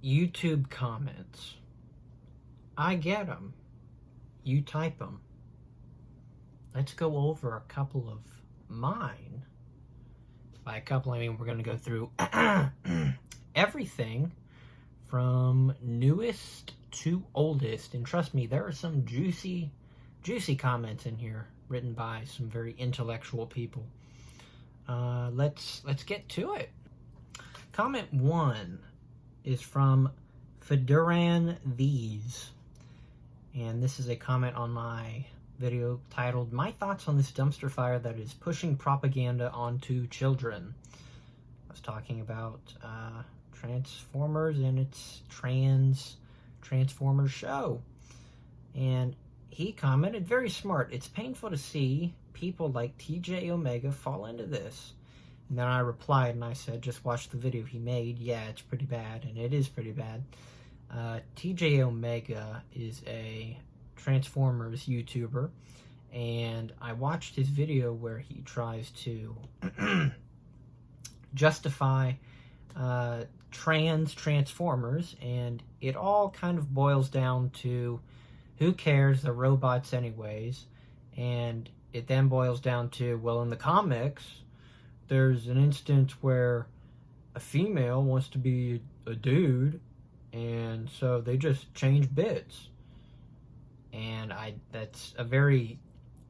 YouTube comments. I get them. You type them. Let's go over a couple of mine. By a couple, I mean we're going to go through everything from newest to oldest. And trust me, there are some juicy comments in here written by some very intellectual people. Let's get to it. Comment 1 is from Feduran These. And this is a comment on my video titled, "My Thoughts on This Dumpster Fire That Is Pushing Propaganda Onto Children." I was talking about Transformers and its Transformers show. And he commented, "Very smart. It's painful to see people like TJ Omega fall into this." And then I replied and I said, "Just watch the video he made. Yeah, it's pretty bad." And it is pretty bad. TJ Omega is a Transformers YouTuber, and I watched his video where he tries to justify Transformers, and it all kind of boils down to who cares, they're robots anyways. And it then boils down to, well, in the comics there's an instance where a female wants to be a dude, and so they just change bits. And that's a very,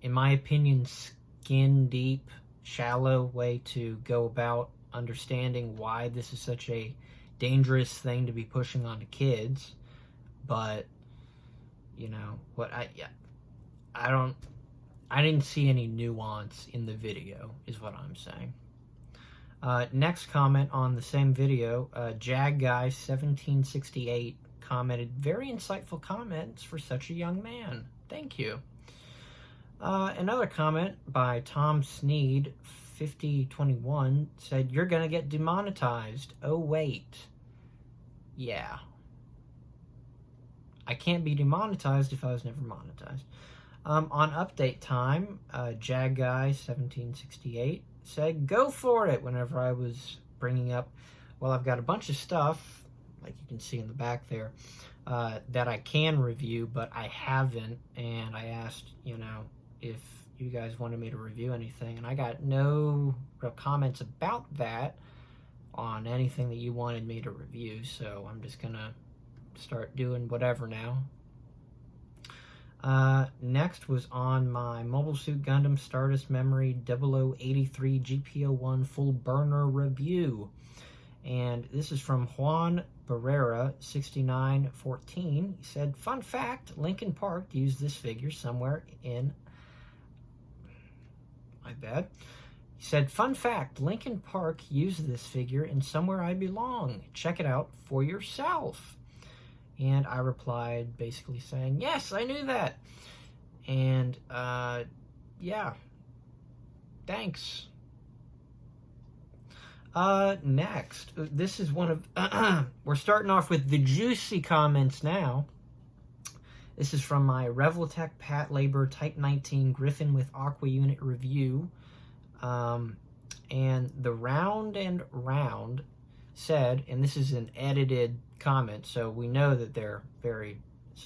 in my opinion, skin deep, shallow way to go about understanding why this is such a dangerous thing to be pushing onto kids. But you know what, I didn't see any nuance in the video, is what I'm saying. Next comment on the same video, JagGuy1768 commented, "Very insightful comments for such a young man. Thank you." Another comment by Tom Sneed 5021 said, "You're gonna get demonetized. Oh wait. Yeah. I can't be demonetized if I was never monetized." On update time, JagGuy1768 said, "Go for it," whenever I was bringing up, well, I've got a bunch of stuff, like you can see in the back there, that I can review, but I haven't. And I asked, if you guys wanted me to review anything, and I got no real comments about that on anything that you wanted me to review, so I'm just gonna start doing whatever now. Next was on my Mobile Suit Gundam Stardust Memory 0083 GP01 full burner review. And this is from Juan Barrera 6914. He said, "Fun fact, Linkin Park used this figure somewhere in..." My bad. He said, "Fun fact, Linkin Park used this figure in Somewhere I Belong. Check it out for yourself." And I replied basically saying, "Yes, I knew that." And, yeah. Thanks. Next. This is one of... we're starting off with the juicy comments now. This is from my Reveltech Pat Labor Type 19 Griffin with Aqua Unit review. And the Round and Round said, and this is an edited comment, so we know that they're very,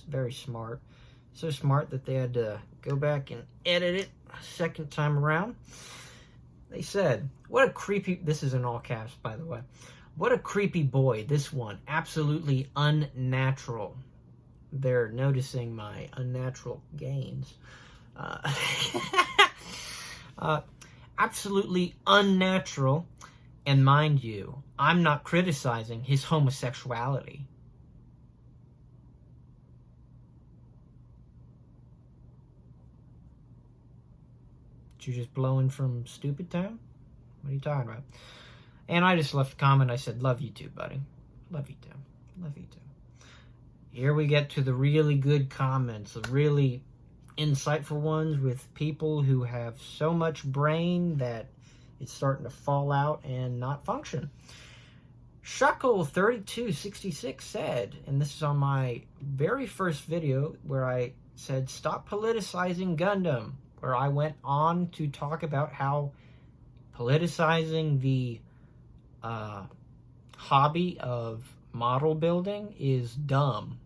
very smart. So smart that they had to go back and edit it a second time around. They said, "What a creepy..." This is in all caps, by the way. "What a creepy boy, this one. Absolutely unnatural." They're noticing my unnatural gains. Absolutely unnatural. And mind you, I'm not criticizing his homosexuality. You just blowing from Stupid Town? What are you talking about? And I just left a comment. I said, "Love you too, buddy. Love you too. Love you too." Here we get to the really good comments, the really insightful ones with people who have so much brain that it's starting to fall out and not function. Shuckle3266 said, and this is on my very first video where I said, "Stop politicizing Gundam," where I went on to talk about how politicizing the hobby of model building is dumb.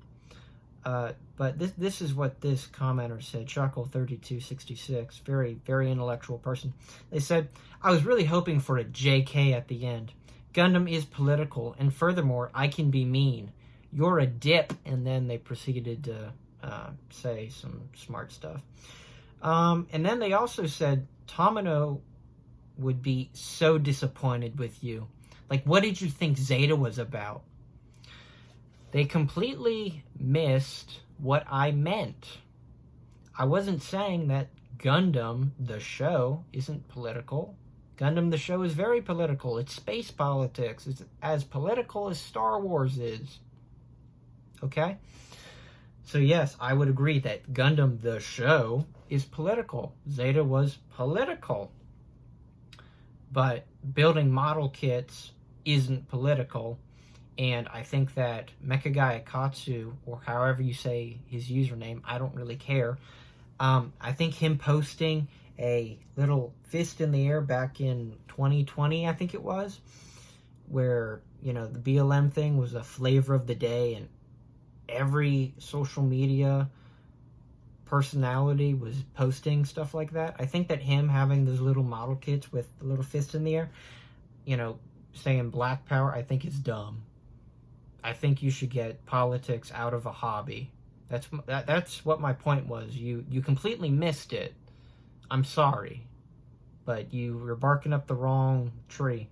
But this is what this commenter said, Chuckle3266, very, very intellectual person. They said, I was really hoping for a JK at the end. Gundam is political, and furthermore, I can be mean. You're a dip. And then they proceeded to say some smart stuff. And then they also said, Tomino would be so disappointed with you. Like, what did you think Zeta was about? They completely missed what I meant. I wasn't saying that Gundam, the show, isn't political. Gundam, the show, is very political. It's space politics. It's as political as Star Wars is. Okay? So yes, I would agree that Gundam, the show, is political. Zeta was political. But building model kits isn't political. And I think that Mekagaya Katsu, or however you say his username, I don't really care. I think him posting a little fist in the air back in 2020, I think it was, where, you know, the BLM thing was a flavor of the day and every social media personality was posting stuff like that. I think that him having those little model kits with the little fist in the air, you know, saying Black Power, I think is dumb. I think you should get politics out of a hobby. That's what my point was. You completely missed it. I'm sorry, but you were barking up the wrong tree.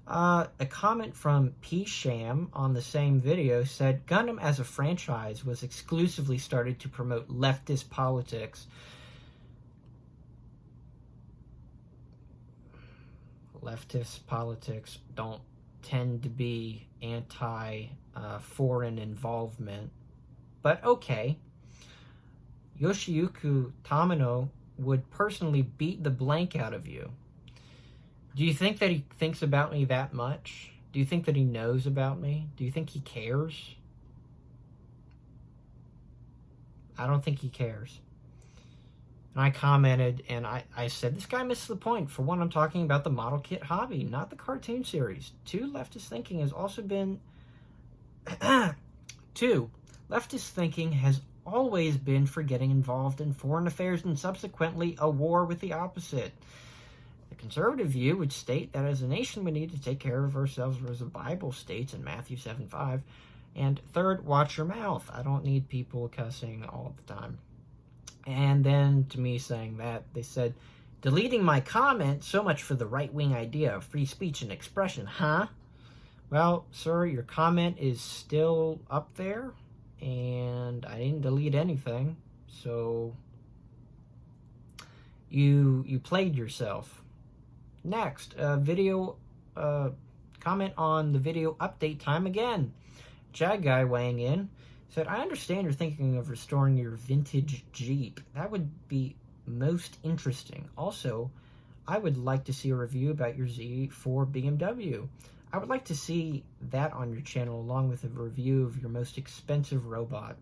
A comment from P-Sham on the same video said, Gundam as a franchise was exclusively started to promote leftist politics. Leftist politics don't tend to be anti-foreign involvement. But okay. Yoshiyuki Tomino would personally beat the blank out of you. Do you think that he thinks about me that much? Do you think that he knows about me? Do you think he cares? I don't think he cares. And I commented, and I said, this guy misses the point. For one, I'm talking about the model kit hobby, not the cartoon series. Two, leftist thinking has also been... leftist thinking has always been for getting involved in foreign affairs and subsequently a war with the opposite. The conservative view would state that as a nation we need to take care of ourselves, as the Bible states in Matthew 7:5. And third, watch your mouth. I don't need people cussing all the time. And then to me saying that, they said, deleting my comment, so much for the right-wing idea of free speech and expression, huh? Well, sir, your comment is still up there, and I didn't delete anything, so you played yourself. Next, video comment on the video update time again. Jag Guy weighing in said, I understand you're thinking of restoring your vintage Jeep. That would be most interesting. Also, I would like to see a review about your Z4 BMW. I would like to see that on your channel along with a review of your most expensive robot.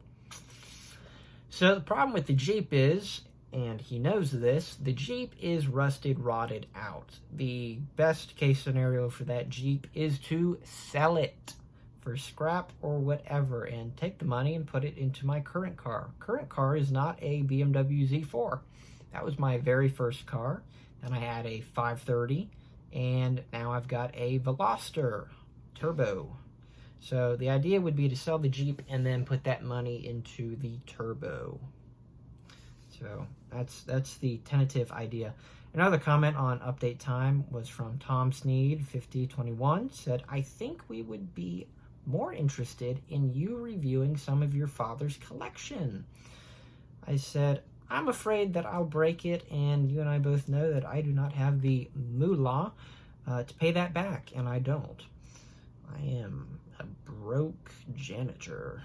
So the problem with the Jeep is, and he knows this, the Jeep is rusted, rotted out. The best case scenario for that Jeep is to sell it for scrap or whatever and take the money and put it into my current car. Current car is not a BMW Z4. That was my very first car. Then I had a 530 and now I've got a Veloster Turbo. So the idea would be to sell the Jeep and then put that money into the Turbo. So that's the tentative idea. Another comment on update time was from Tom Sneed 5021, said, I think we would be more interested in you reviewing some of your father's collection. I said, I'm afraid that I'll break it, and you and I both know that I do not have the moolah to pay that back, and I don't. I am a broke janitor.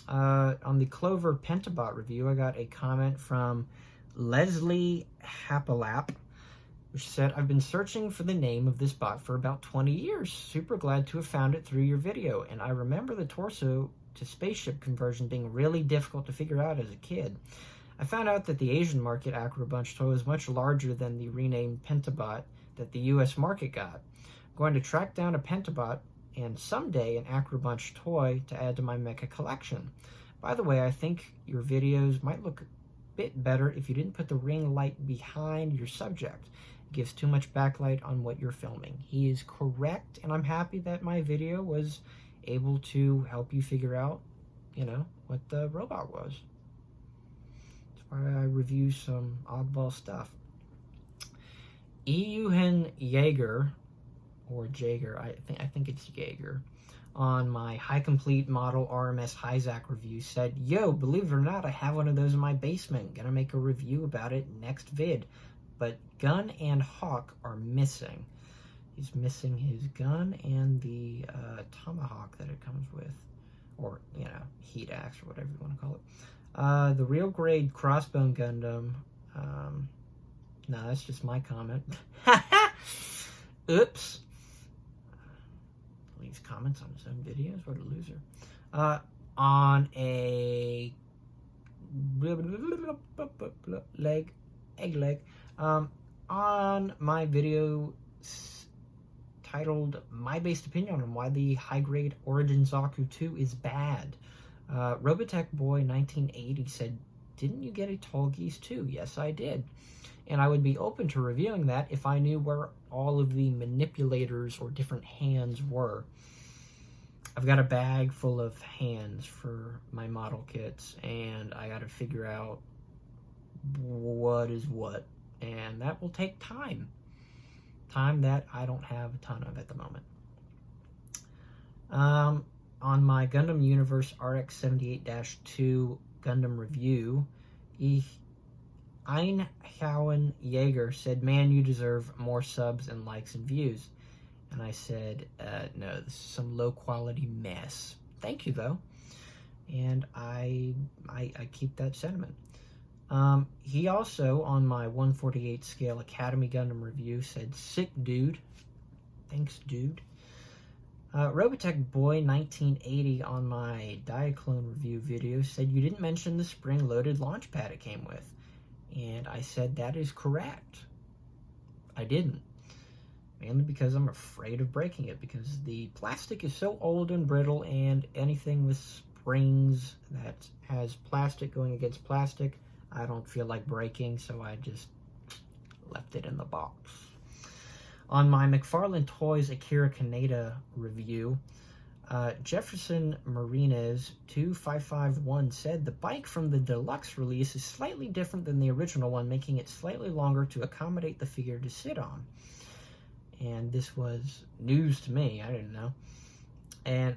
On the Clover Pentabot review, I got a comment from Leslie Hapalap, which said, I've been searching for the name of this bot for about 20 years. Super glad to have found it through your video. And I remember the torso to spaceship conversion being really difficult to figure out as a kid. I found out that the Asian market Acro Bunch toy was much larger than the renamed Pentabot that the US market got. I'm going to track down a Pentabot and someday an Acrobunch toy to add to my mecha collection. By the way, I think your videos might look a bit better if you didn't put the ring light behind your subject. It gives too much backlight on what you're filming. He is correct, and I'm happy that my video was able to help you figure out, you know, what the robot was. That's why I review some oddball stuff. Eugen Jaeger, or Jaeger, I think it's Jaeger, on my High Complete Model RMS Hyzak review said, "Yo, believe it or not, I have one of those in my basement. Gonna make a review about it next vid. But gun and hawk are missing." He's missing his gun and the tomahawk that it comes with, or, you know, heat axe or whatever you want to call it. The real grade Crossbone Gundam. No, that's just my comment. Oops. Leaves comments on his own videos. What a loser. On a egg leg. On my video titled My Based Opinion on Why the High Grade Origin Zaku 2 is Bad. Robotech Boy 1980 said, "Didn't you get a Tallgeese too?" Yes, I did. And I would be open to reviewing that if I knew where all of the manipulators or different hands were. I've got a bag full of hands for my model kits, and I got to figure out what is what. And that will take time. Time that I don't have a ton of at the moment. On my Gundam Universe RX-78-2 Gundam review, Einhauen Jaeger said, "Man, you deserve more subs and likes and views." And I said, no, this is some low quality mess. Thank you though. And I keep that sentiment. He also, on my 148 scale Academy Gundam review, said, "Sick dude." Thanks, dude. Robotech Boy 1980 on my Diaclone review video said, "You didn't mention the spring-loaded launch pad it came with." And I said, that is correct. I didn't. Mainly because I'm afraid of breaking it, because the plastic is so old and brittle, and anything with springs that has plastic going against plastic, I don't feel like breaking, so I just left it in the box. On my McFarlane Toys Akira Kaneda review, Jefferson Martinez 2551 said, "The bike from the deluxe release is slightly different than the original one, making it slightly longer to accommodate the figure to sit on." And this was news to me. I didn't know. And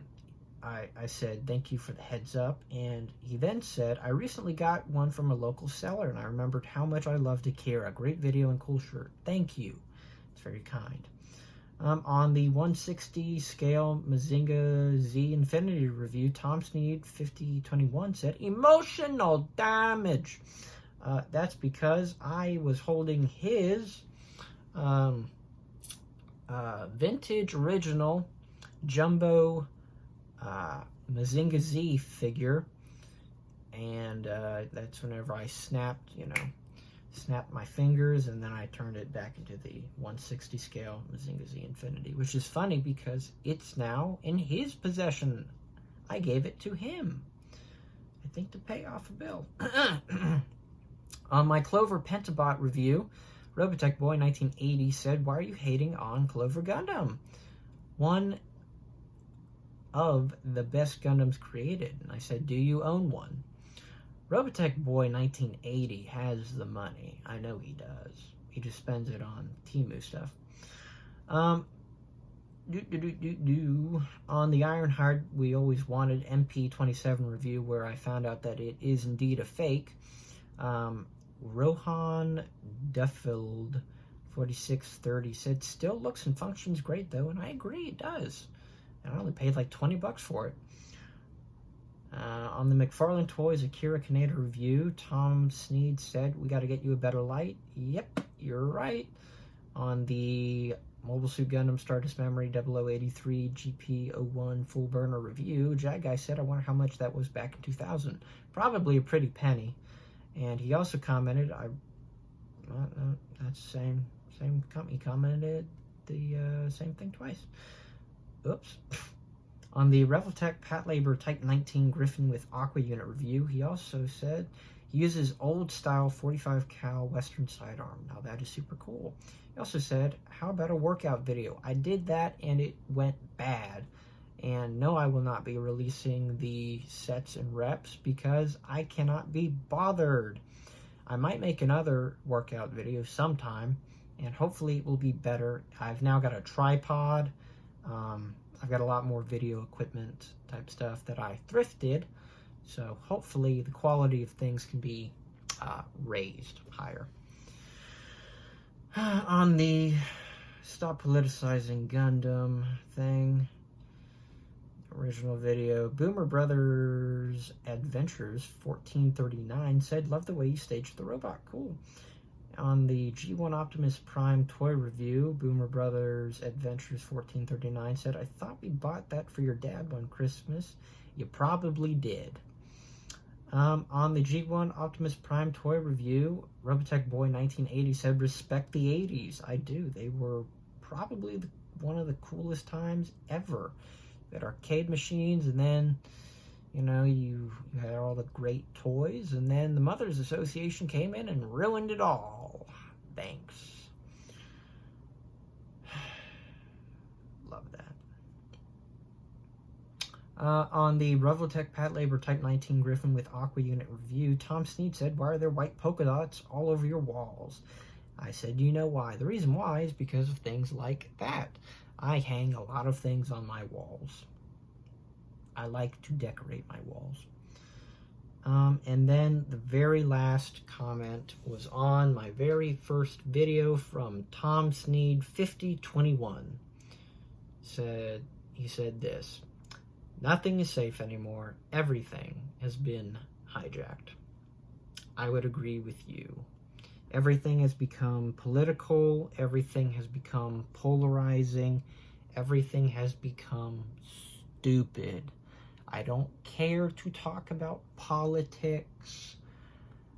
I said, "Thank you for the heads up." And he then said, "I recently got one from a local seller, and I remembered how much I loved Akira. Great video and cool shirt. Thank you." It's very kind. On the 160 scale Mazinga Z Infinity review, Tom Sneed 5021 said, "Emotional damage." That's because I was holding his vintage original jumbo Mazinga Z figure, and that's whenever I snapped my fingers, and then I turned it back into the 160 scale Mazinga Z Infinity, which is funny because it's now in his possession. I gave it to him, I think, to pay off a bill. On my Clover Pentabot review, Robotech Boy 1980 said, "Why are you hating on Clover Gundam? One of the best Gundams created." And I said, "Do you own one?" Robotech Boy 1980 has the money. I know he does. He just spends it on Temu stuff. On the Ironheart We Always Wanted MP27 review, where I found out that it is indeed a fake, Rohan Duffield 4630 said, "Still looks and functions great though," and I agree, it does. And I only paid like $20 for it. On the McFarlane Toys Akira Kaneda review, Tom Sneed said, "We got to get you a better light." Yep, you're right. On the Mobile Suit Gundam Stardust Memory 0083 GP01 Full Burner review, Jag Guy said, "I wonder how much that was back in 2000. Probably a pretty penny." And he also commented, that's the same company, commented the same thing twice. oops. On the Revoltech Patlabor Type 19 Griffin with Aqua unit review, he also said he uses old style 45 cal Western sidearm. Now that is super cool. He also said, how about a workout video? I did that and it went bad. And no, I will not be releasing the sets and reps because I cannot be bothered. I might make another workout video sometime, and hopefully it will be better. I've now got a tripod. I've got a lot more video equipment type stuff that I thrifted, so hopefully the quality of things can be raised higher. On the Stop Politicizing Gundam thing, original video, Boomer Brothers Adventures 1439 said, love the way you staged the robot. Cool. On the G1 Optimus Prime toy review, Boomer Brothers Adventures 1439 said, I thought we bought that for your dad one Christmas. You probably did. On the G1 Optimus Prime toy review, Robotech Boy 1980 said, respect the 80s. I do. They were probably one of the coolest times ever. You had arcade machines, and then, you know, you had all the great toys, and then the Mothers Association came in and ruined it all. Thanks. Love that. On the Revoltech Patlabor Type 19 Griffin with Aqua unit review, Tom Snead said, why are there white polka dots all over your walls? I said, you know why? The reason why is because of things like that. I hang a lot of things on my walls. I like to decorate my walls. And then the very last comment was on my very first video from Tom Snead 5021. He said this, nothing is safe anymore. Everything has been hijacked. I would agree with you. Everything has become political. Everything has become polarizing. Everything has become stupid. I don't care to talk about politics.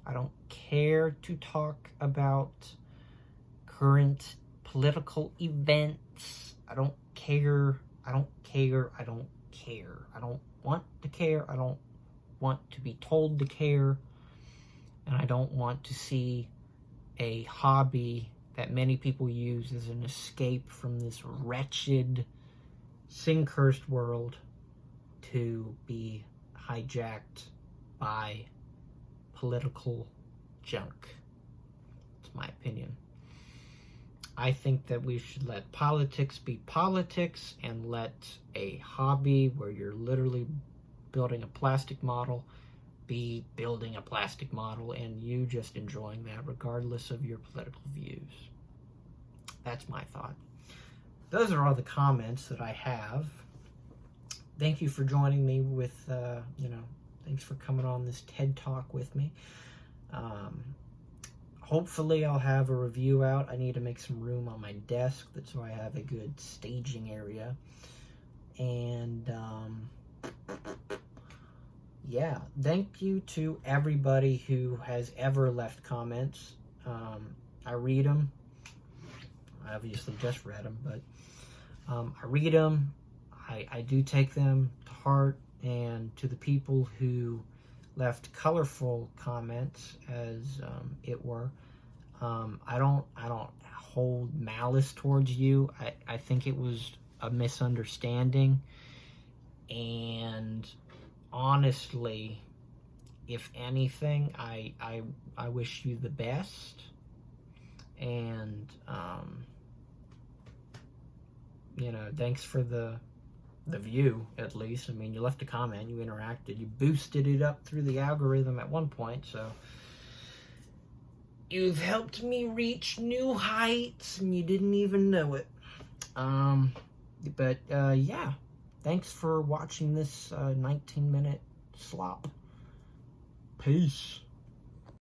I don't care to talk about current political events. I don't care. I don't care. I don't care. I don't want to care. I don't want to be told to care. And I don't want to see a hobby that many people use as an escape from this wretched, sin-cursed world to be hijacked by political junk. It's my opinion. I think that we should let politics be politics and let a hobby where you're literally building a plastic model be building a plastic model and you just enjoying that regardless of your political views. That's my thought. Those are all the comments that I have. Thank you for joining me with, thanks for coming on this TED Talk with me. Hopefully I'll have a review out. I need to make some room on my desk so I have a good staging area. And, yeah, thank you to everybody who has ever left comments. I read them. I obviously just read them, but I read them. I do take them to heart, and to the people who left colorful comments, as it were, I don't hold malice towards you. I think it was a misunderstanding, and honestly, if anything, I wish you the best, and thanks for the view, at least. I mean, you left a comment, you interacted, you boosted it up through the algorithm at one point, so you've helped me reach new heights, and you didn't even know it. Yeah, thanks for watching this 19-minute slop. Peace.